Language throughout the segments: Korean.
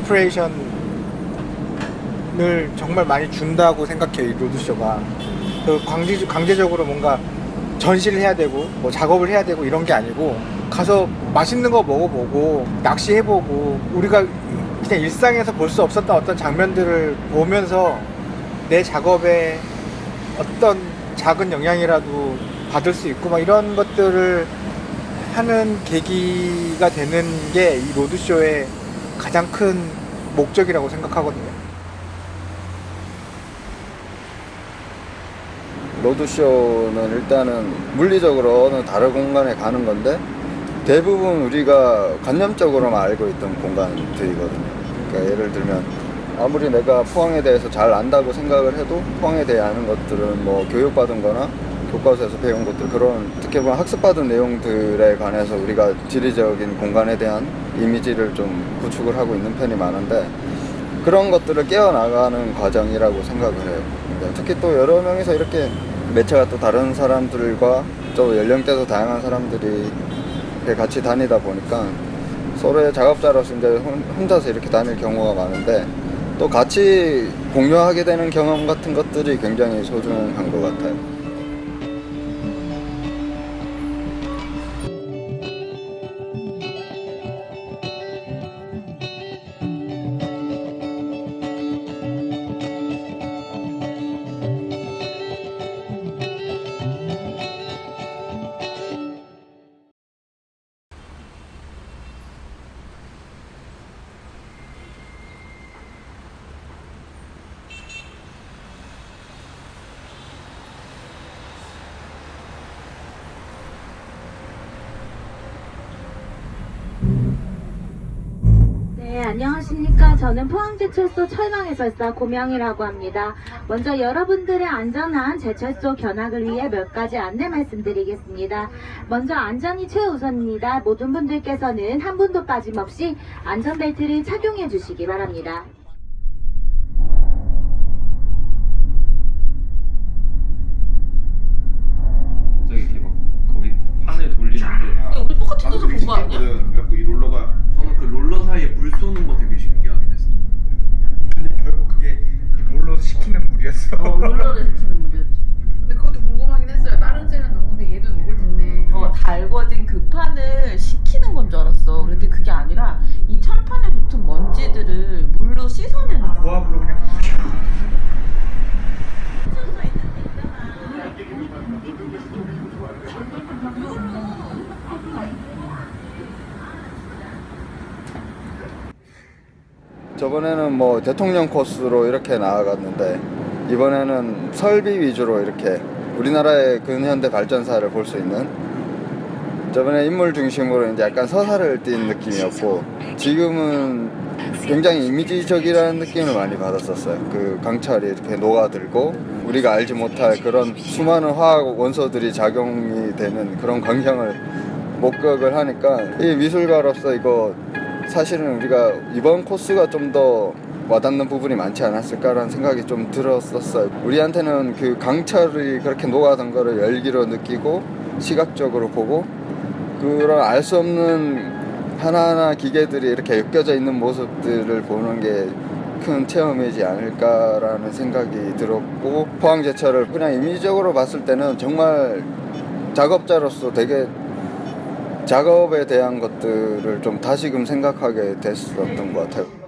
인스피레이션을 정말 많이 준다고 생각해요, 이 로드쇼가. 그 강제적으로 뭔가 전시를 해야 되고 뭐 작업을 해야 되고 이런 게 아니고, 가서 맛있는 거 먹어보고 낚시해보고 우리가 그냥 일상에서 볼 수 없었던 어떤 장면들을 보면서 내 작업에 어떤 작은 영향이라도 받을 수 있고 막 이런 것들을 하는 계기가 되는 게 이 로드쇼의 가장 큰 목적이라고 생각하거든요. 로드쇼는 일단은 물리적으로 어느 다른 공간에 가는 건데, 대부분 우리가 관념적으로만 알고 있던 공간들이거든요. 그러니까 예를 들면 아무리 내가 포항에 대해서 잘 안다고 생각을 해도 포항에 대해 아는 것들은 뭐 교육받은 거나 교과서에서 배운 것들, 그런 어떻게 보면 학습받은 내용들에 관해서 우리가 지리적인 공간에 대한 이미지를 좀 구축을 하고 있는 편이 많은데, 그런 것들을 깨어나가는 과정이라고 생각을 해요. 특히 또 여러 명이서 이렇게 매체가 또 다른 사람들과 또 연령대도 다양한 사람들이 같이 다니다 보니까 서로의 작업자로서 이제 혼자서 이렇게 다닐 경우가 많은데, 또 같이 공유하게 되는 경험 같은 것들이 굉장히 소중한 것 같아요. 네, 안녕하십니까. 저는 포항제철소 철강해설사 고명이라고 합니다. 먼저 여러분들의 안전한 제철소 견학을 위해 몇 가지 안내 말씀드리겠습니다. 먼저 안전이 최우선입니다. 모든 분들께서는 한 분도 빠짐없이 안전벨트를 착용해 주시기 바랍니다. 저기 이렇게 막 거기 판을 돌리는데 우리 똑같은 데서 본 거 아니야? 그래갖고 이 롤러가, 저는 그 롤러 사이에 물 쏘는 거 되게 신기하긴 했어요. 근데 결국 그게 그 롤러 시키는 물이었어. 롤러를 시키는 물이었지. 근데 그것도 궁금하긴 했어요. 다른 쟤는 녹은데 얘도 녹을 텐데. 달궈진 그 판을 식히는 건 줄 알았어. 그런데 그게 아니라 이 철판에 붙은 먼지들을 물로 씻어내는 거야. 고압으로 그냥 저번에는 뭐 대통령 코스로 이렇게 나아갔는데, 이번에는 설비 위주로 이렇게 우리나라의 근현대 발전사를 볼 수 있는, 저번에 인물 중심으로 이제 약간 서사를 띈 느낌이었고, 지금은 굉장히 이미지적이라는 느낌을 많이 받았었어요. 그 강철이 이렇게 녹아들고 우리가 알지 못할 그런 수많은 화학 원소들이 작용이 되는 그런 광경을 목격을 하니까, 이 미술가로서 이거 사실은 우리가 이번 코스가 좀 더 와닿는 부분이 많지 않았을까라는 생각이 좀 들었었어요. 우리한테는 그 강철이 그렇게 녹아든 거를 열기로 느끼고 시각적으로 보고, 그런 알 수 없는 하나하나 기계들이 이렇게 엮여져 있는 모습들을 보는 게 큰 체험이지 않을까라는 생각이 들었고, 포항제철을 그냥 이미지적으로 봤을 때는 정말 작업자로서 되게 작업에 대한 것들을 좀 다시금 생각하게 됐었던 것 같아요.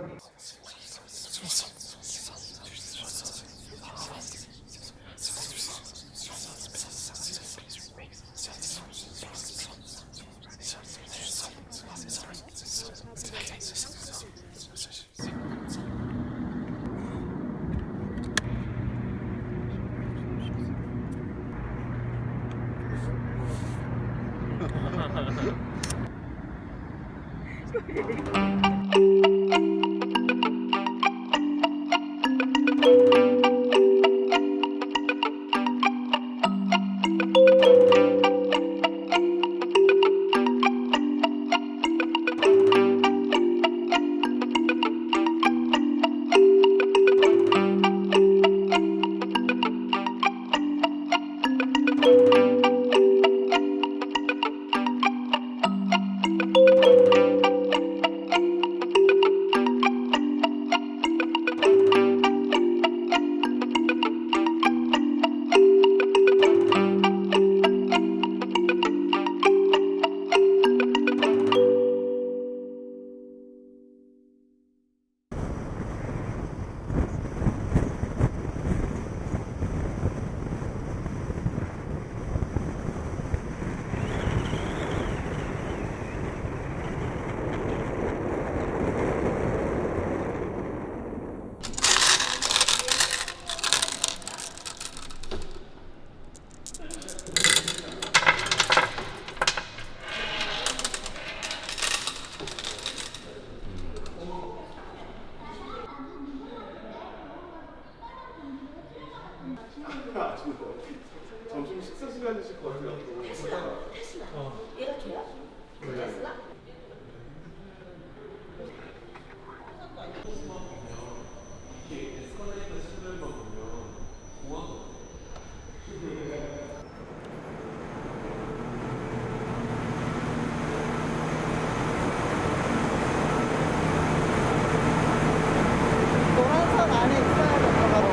노란선 안에 있어야 될 것 같아.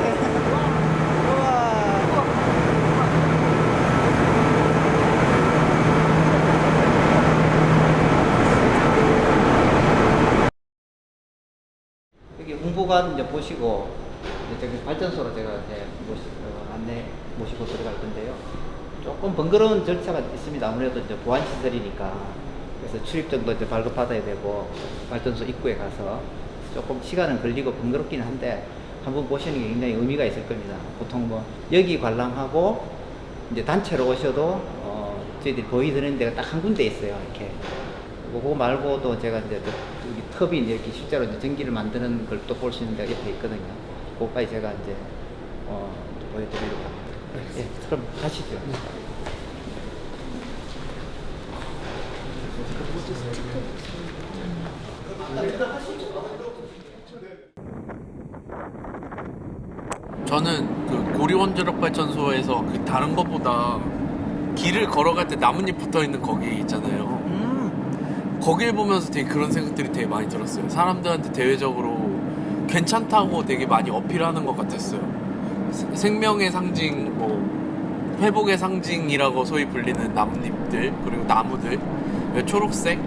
여기 홍보관 이제 보시고 이제 저기 발전소로 제가 이제 안내 모시고 들어갈 건데요. 조금 번거로운 절차가 있습니다. 아무래도 이제 보안 시설이니까 그래서 출입증도 이제 발급받아야 되고 발전소 입구에 가서 조금 시간은 걸리고 번거롭긴 한데 한번 보시는 게 굉장히 의미가 있을 겁니다. 보통 뭐 여기 관람하고 이제 단체로 오셔도 저희들이 보여드리는 데가 딱 한 군데 있어요. 이렇게. 그거 말고도 제가 이제 여기 터빈 이렇게 실제로 이제 전기를 만드는 걸 또 볼 수 있는 데가 옆에 있거든요. 그거까지 제가 이제 보여드리려고 합니다. 예, 그럼 가시죠. 저는 그 고리원자력발전소에서 그 다른 것보다 길을 걸어갈 때 나뭇잎 붙어 있는 거기 있잖아요. 거길 보면서 되게 그런 생각들이 되게 많이 들었어요. 사람들한테 대외적으로 괜찮다고 되게 많이 어필하는 것 같았어요. 생명의 상징, 뭐 회복의 상징이라고 소위 불리는 나뭇잎들, 그리고 나무들, 초록색,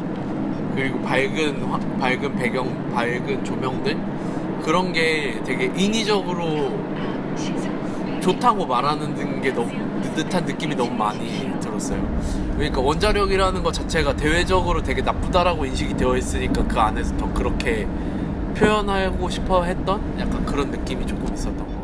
그리고 밝은 배경, 밝은 조명들, 그런 게 되게 인위적으로 좋다고 말하는 게 너무 듯한 느낌이 너무 많이 들었어요. 그러니까 원자력이라는 것 자체가 대외적으로 되게 나쁘다라고 인식이 되어 있으니까 그 안에서 더 그렇게 표현하고 싶어 했던 약간 그런 느낌이 조금 있었던 것 같아요.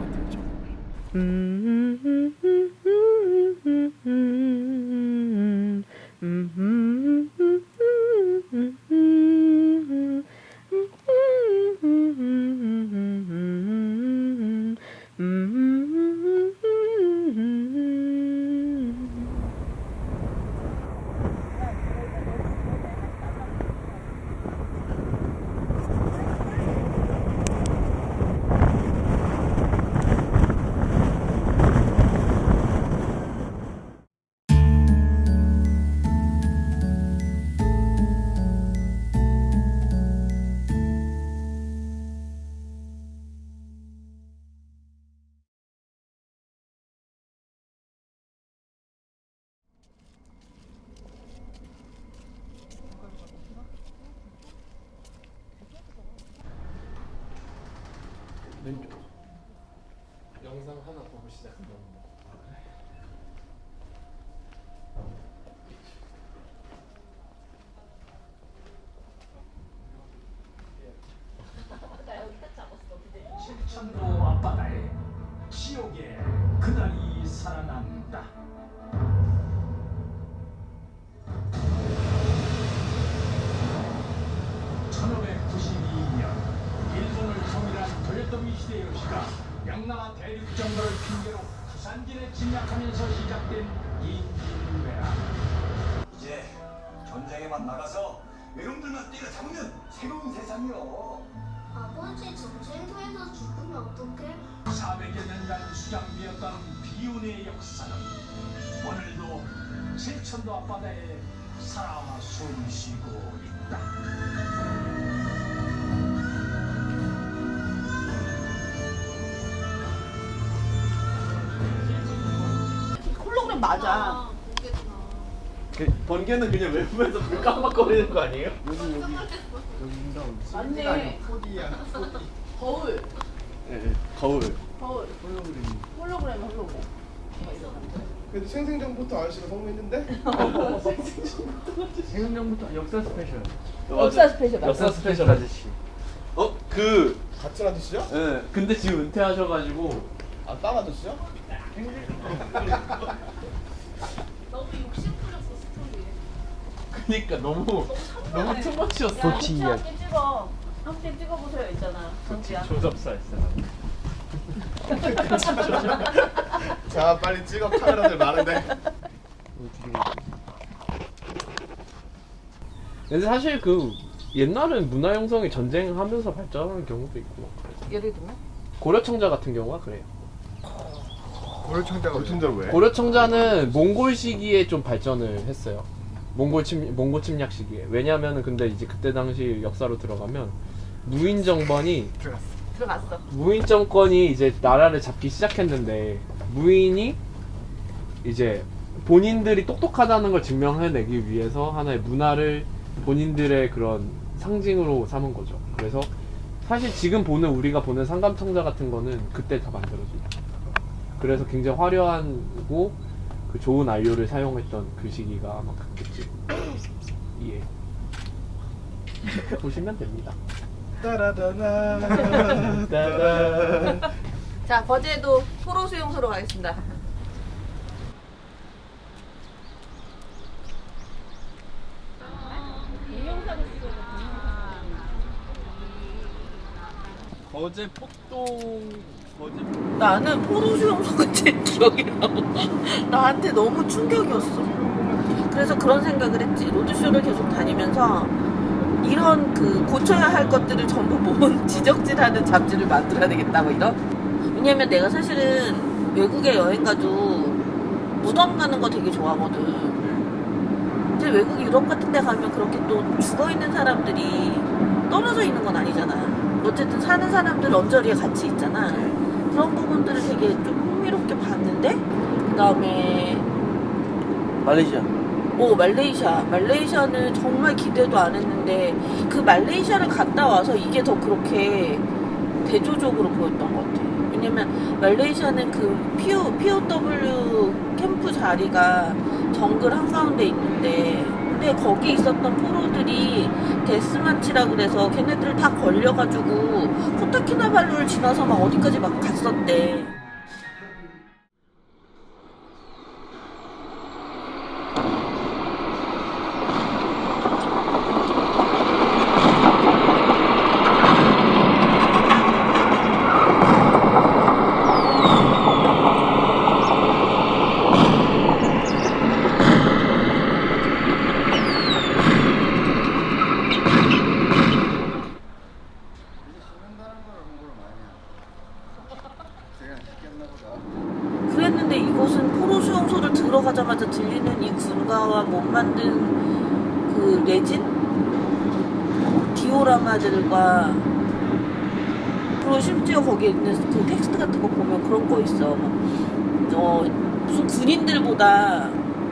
영상 하나 보고 시작합니다. 칠천도 앞바다에 지옥의 그날이 살아난다. 일본을 통일한 도요토미 히데요시가 양나라 대륙 정벌을 핑계로 부산진에 침략하면서 시작된 인민회란. 이제 전쟁에만 나가서 외놈들만 때려잡으면 새로운 세상이요. 아버지 전쟁터에서 죽으면 어떡해? 400여 년간 수장비였던 비운의 역사는 오늘도 칠천도 앞바다에 살아 숨쉬고 있다. 홀로그램 맞아. 번개는 그냥 외부에서 불 깜빡거리는 거 아니에요? 맞네. 거울. 네, 거울. 홀로그램. 그래도 생생정보부터 아저씨가 성공했는데? 생명부터 역사 스페셜. 역사 스페셜. 역사 스페셜 아저씨. 같은 아저씨요? 네, 근데 지금 은퇴하셔가지고. 아, 땅 아저씨요? 너무 욕심 부렸어 스토리에. 그니까 너무 투머치였어. 함께 찍어보세요 있잖아. 조접사 있어요. 자, 빨리 찍어. 카메라들 많은데. 근데 사실 그 옛날엔 문화 형성이 전쟁하면서 발전하는 경우도 있고 막 그래서. 예를 들면? 고려청자 같은 경우가 그래요. 고려청자가 왜? 고려청자는 몽골 시기에 좀 발전을 했어요. 몽골 침략 시기에. 왜냐면은 근데 이제 그때 당시 역사로 들어가면 무인 정권이 들어갔어. 무인 정권이 이제 나라를 잡기 시작했는데 무인이 이제 본인들이 똑똑하다는 걸 증명해내기 위해서 하나의 문화를 본인들의 그런 상징으로 삼은 거죠. 그래서 사실 지금 우리가 보는 상감청자 같은 거는 그때 다 만들어졌죠. 그래서 굉장히 화려하고 그 좋은 안료를 사용했던 그 시기가 아마 그때쯤. 예. 보시면 됩니다. 자, 버제도 포로 수용소로 가겠습니다. 거제 폭동 나는 포로 수용소가 제일 기억에 남아. 나한테 너무 충격이었어. 그래서 그런 생각을 했지. 로드쇼를 계속 다니면서 이런 그 고쳐야 할 것들을 전부 모은 지적질하는 잡지를 만들어야 되겠다 뭐 이런. 왜냐면 내가 사실은 외국에 여행 가도 무덤 가는 거 되게 좋아하거든. 근데 외국 유럽 같은 데 가면 그렇게 또 죽어있는 사람들이 떨어져 있는 건 아니잖아. 어쨌든 사는 사람들 언저리에 같이 있잖아. 그런 부분들을 되게 좀 흥미롭게 봤는데, 그 다음에 말레이시아는 정말 기대도 안 했는데 그 말레이시아를 갔다 와서 이게 더 그렇게 대조적으로 보였던 것 같아. 왜냐면 말레이시아는 그 POW 캠프 자리가 정글 한가운데 있는데, 근데 거기 있었던 포로들이 데스마치라 그래서 걔네들 다 걸려가지고 코타키나발루를 지나서 막 어디까지 막 갔었대. 그랬는데 이곳은 포로 수용소를 들어가자마자 들리는 이 군가와 못 만든 그 레진? 디오라마들과, 그리고 심지어 거기에 있는 그 텍스트 같은 거 보면 그런 거 있어. 무슨 군인들보다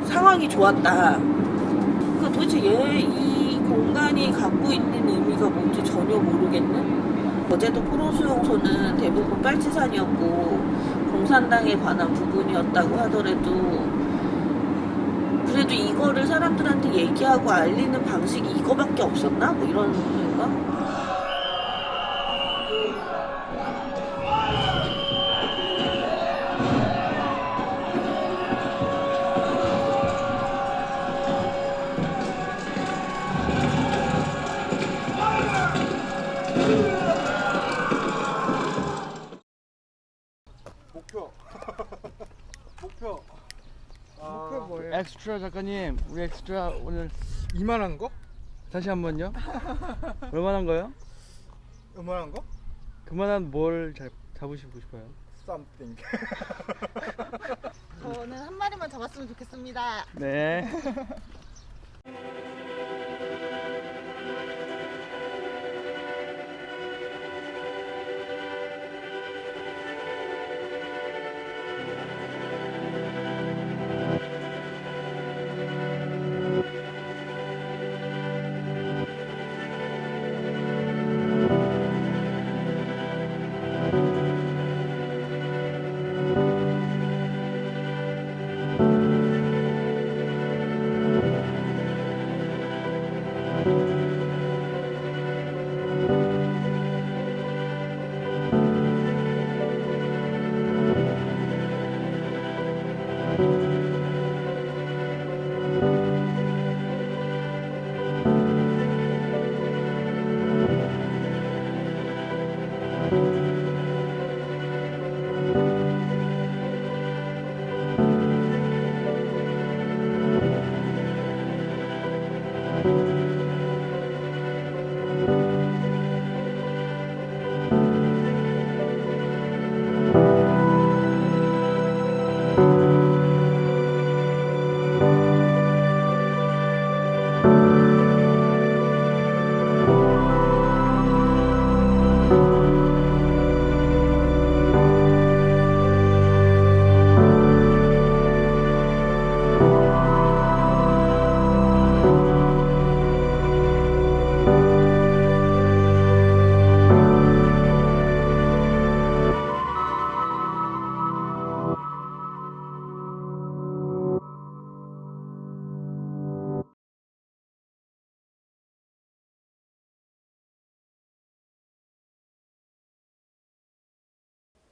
상황이 좋았다. 그 도대체 이 공간이 갖고 있는 의미가 뭔지 전혀 모르겠는? 어제도 포로 수용소는 대부분 빨치산이었고 공산당에 관한 부분이었다고 하더라도, 그래도 이거를 사람들한테 얘기하고 알리는 방식이 이거밖에 없었나? 뭐 이런 생각? 목표 뭐예요? 엑스트라 작가님, 우리 엑스트라 오늘 이만한 거? 다시 한번요. 얼마나 거요? 이만한 거? 그만한 뭘 잡으시고 싶어요? Something. 저는 한 마리만 잡았으면 좋겠습니다. 네.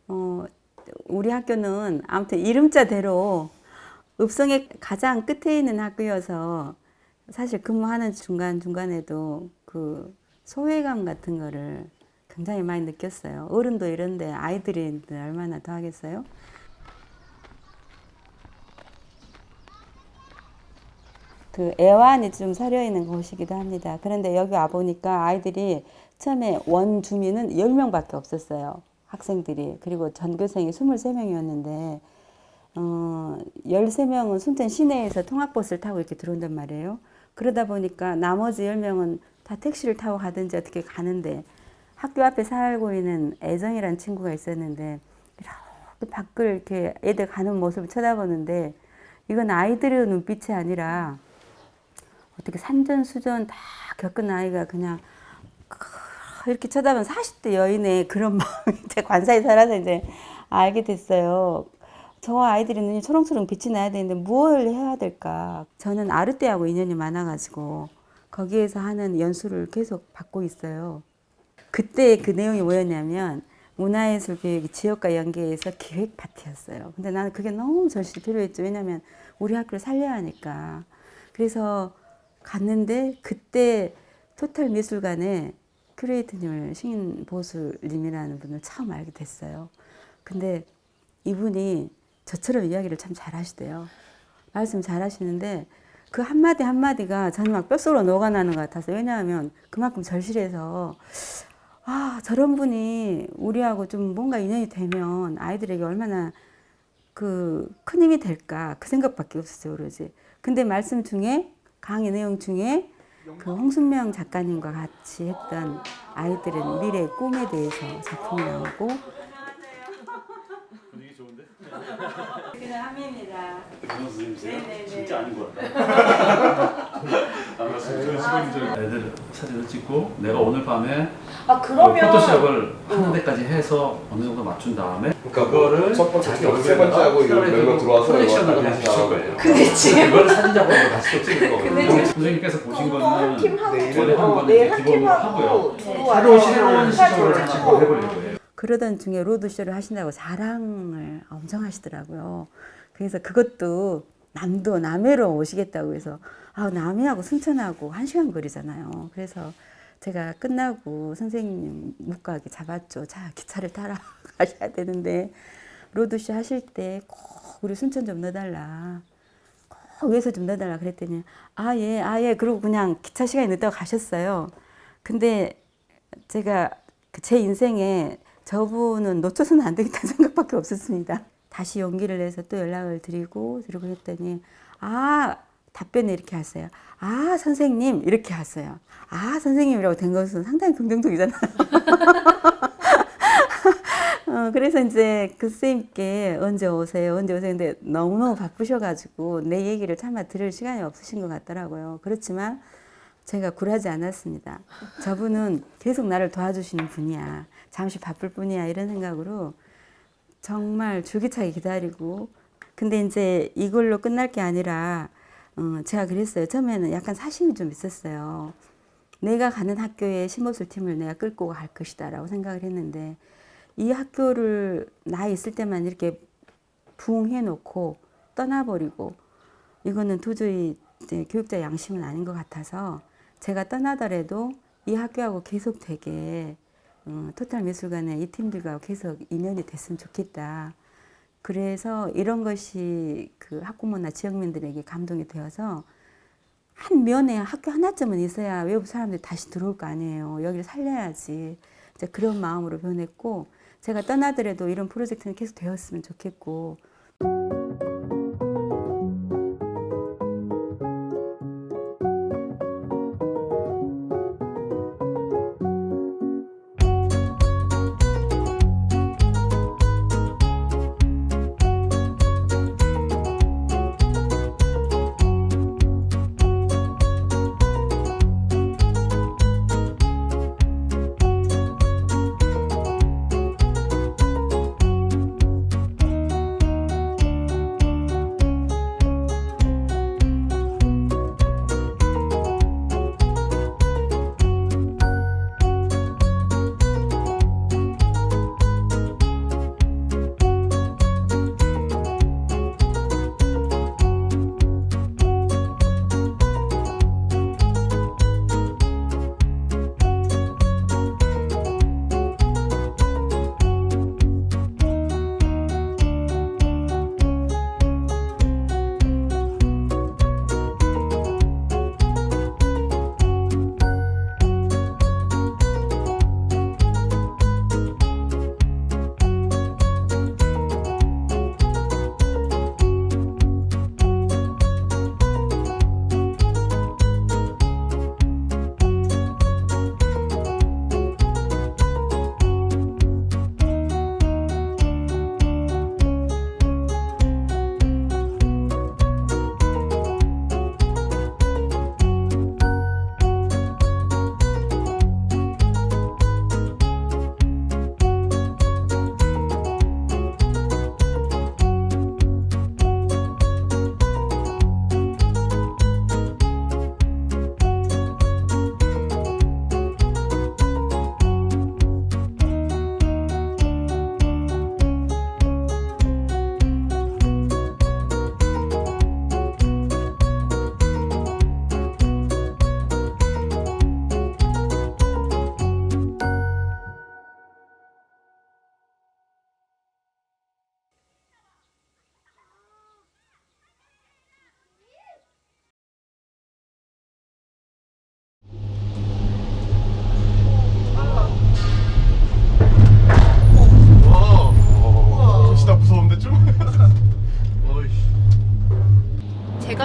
우리 학교는 아무튼 이름자대로 읍성의 가장 끝에 있는 학교여서 사실 근무하는 중간중간에도 그 소외감 같은 거를 굉장히 많이 느꼈어요. 어른도 이런데 아이들이 얼마나 더 하겠어요? 그 애완이 좀 서려 있는 곳이기도 합니다. 그런데 여기 와 보니까 아이들이 처음에 원주민은 10명밖에 없었어요. 학생들이. 그리고 전교생이 23명이었는데 13명은 순천 시내에서 통학버스를 타고 이렇게 들어온단 말이에요. 그러다 보니까 나머지 10명은 다 택시를 타고 가든지 어떻게 가는데 학교 앞에 살고 있는 애정이라는 친구가 있었는데 이렇게 밖을 이렇게 애들 가는 모습을 쳐다보는데 이건 아이들의 눈빛이 아니라 어떻게 산전수전 다 겪은 아이가 그냥 이렇게 쳐다보면 40대 여인의 그런 마음이 제 관사에 살아서 이제 알게 됐어요. 저 아이들이 눈이 초롱초롱 빛이 나야 되는데 뭘 해야 될까? 저는 아르떼하고 인연이 많아가지고 거기에서 하는 연수를 계속 받고 있어요. 그때 그 내용이 뭐였냐면 문화예술교육이 지역과 연계해서 기획 파티였어요. 근데 나는 그게 너무 절실히 필요했죠. 왜냐하면 우리 학교를 살려야 하니까. 그래서 갔는데 그때 토탈미술관에 큐레이터님을 신보술님이라는 분을 처음 알게 됐어요. 근데 이분이 저처럼 이야기를 참 잘하시대요. 말씀 잘하시는데 그 한마디 한마디가 저는 막 뼛속으로 녹아나는 것 같아서 왜냐하면 그만큼 절실해서 아 저런 분이 우리하고 좀 뭔가 인연이 되면 아이들에게 얼마나 그 큰 힘이 될까 그 생각밖에 없었어요. 그러지. 근데 말씀 중에 강의 내용 중에 그 홍순명 작가님과 같이 했던 아이들은 미래의 꿈에 대해서 작품이 나오고 분위기 좋은데? 그냥 함입니다. 선생님이세요? 네네네. 진짜 아닌 것 같다. 반갑습니다. 저는 시골님들 애들 사진을 찍고 내가 오늘 밤에 그러면 포토샵을 하는 데까지 해서 어느 정도 맞춘 다음에 그거를 첫 번째, 자기 세 번째 하고 이거 몇명 들어와서 컬렉션을 이거 그냥 다시 주실 나오고. 거예요. 근데 지금 그걸 사진 작품으로 다시 또 찍을 거거든요. 근데 선생님께서 보신 또 거는 한 팀하고 원래 한 거는 네, 이제 한 기본으로 팀하고 하고요. 두고 새로운 시도를 같이 하고. 해보려고 해요. 그러던 중에 로드쇼를 하신다고 자랑을 엄청 하시더라고요. 그래서 그것도 남해로 오시겠다고 해서 남해하고 순천하고 1시간 거리잖아요. 그래서 제가 끝나고 선생님 못 가게 잡았죠. 자, 기차를 타러 가셔야 되는데 로드쇼 하실 때 꼭 우리 순천 좀 넣어달라. 꼭 위에서 좀 넣어달라 그랬더니 예. 그러고 그냥 기차 시간이 늦다고 가셨어요. 근데 제가 제 인생에 저분은 놓쳐서는 안 되겠다는 생각밖에 없었습니다. 다시 용기를 내서 또 연락을 드리고 했더니 답변을 이렇게 하세요. 선생님 이렇게 하세요. 선생님이라고 된 것은 상당히 긍정적이잖아요. 그래서 이제 그 선생님께 언제 오세요? 근데 너무너무 바쁘셔가지고 내 얘기를 차마 들을 시간이 없으신 것 같더라고요. 그렇지만 제가 굴하지 않았습니다. 저분은 계속 나를 도와주시는 분이야. 잠시 바쁠 뿐이야. 이런 생각으로 정말 줄기차게 기다리고 근데 이제 이걸로 끝날 게 아니라 제가 그랬어요. 처음에는 약간 사심이 좀 있었어요. 내가 가는 학교에 신보술 팀을 내가 끌고 갈 것이다 라고 생각을 했는데 이 학교를 나 있을 때만 이렇게 부흥해 놓고 떠나버리고 이거는 도저히 이제 교육자 양심은 아닌 것 같아서 제가 떠나더라도 이 학교하고 계속 되게 토탈미술관의 이 팀들과 계속 인연이 됐으면 좋겠다. 그래서 이런 것이 그 학부모나 지역민들에게 감동이 되어서 한 면에 학교 하나쯤은 있어야 외부 사람들이 다시 들어올 거 아니에요. 여기를 살려야지. 이제 그런 마음으로 변했고 제가 떠나더라도 이런 프로젝트는 계속 되었으면 좋겠고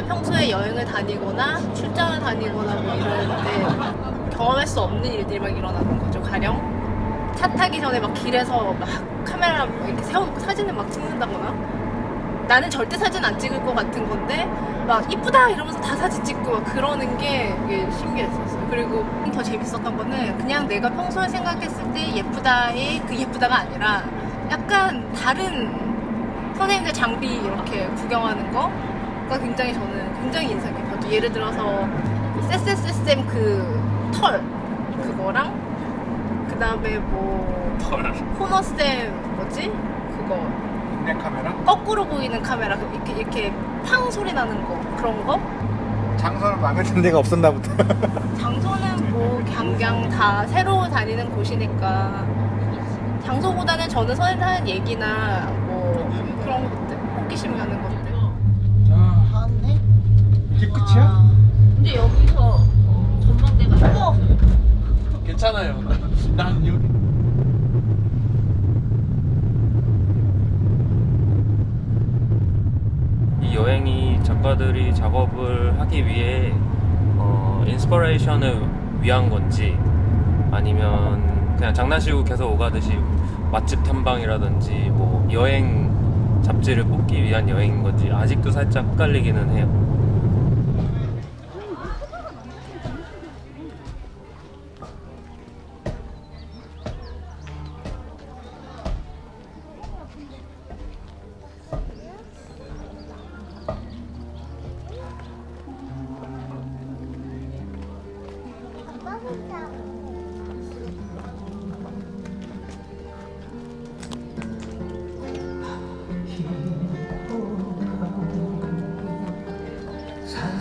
평소에 여행을 다니거나 출장을 다니거나 뭐 이럴 때 경험할 수 없는 일들이 막 일어나는 거죠. 가령 차 타기 전에 막 길에서 막 카메라 이렇게 세워놓고 사진을 막 찍는다거나, 나는 절대 사진 안 찍을 것 같은 건데 막 이쁘다 이러면서 다 사진 찍고 막 그러는 게 이게 신기했었어요. 그리고 더 재밌었던 거는 그냥 내가 평소에 생각했을 때 예쁘다의 그 예쁘다가 아니라 약간 다른 선생님들 장비 이렇게 구경하는 거가 굉장히 저는 굉장히 인상 깊었죠. 예를 들어서 SSSM 그 털 그거랑 그 다음에 뭐 코너쌤 뭐지? 그거 인내 카메라? 거꾸로 보이는 카메라 이렇게 팡 소리 나는 거 그런 거? 장소는 마음에 드는 데가 없었나 보다. 장소는 뭐 그냥 다 새로 다니는 곳이니까 장소보다는 저는 선생님 하는 얘기나 뭐 그런 것들 호기심 가는 것들. 이게 끝이야? 근데 여기서 전망대가 괜찮아요. 난 여기. 이 여행이 작가들이 작업을 하기 위해 인스퍼레이션을 위한 건지 아니면 그냥 장난치고 계속 오가듯이 맛집 탐방이라든지 뭐 여행 잡지를 뽑기 위한 여행인 건지 아직도 살짝 헷갈리기는 해요. 산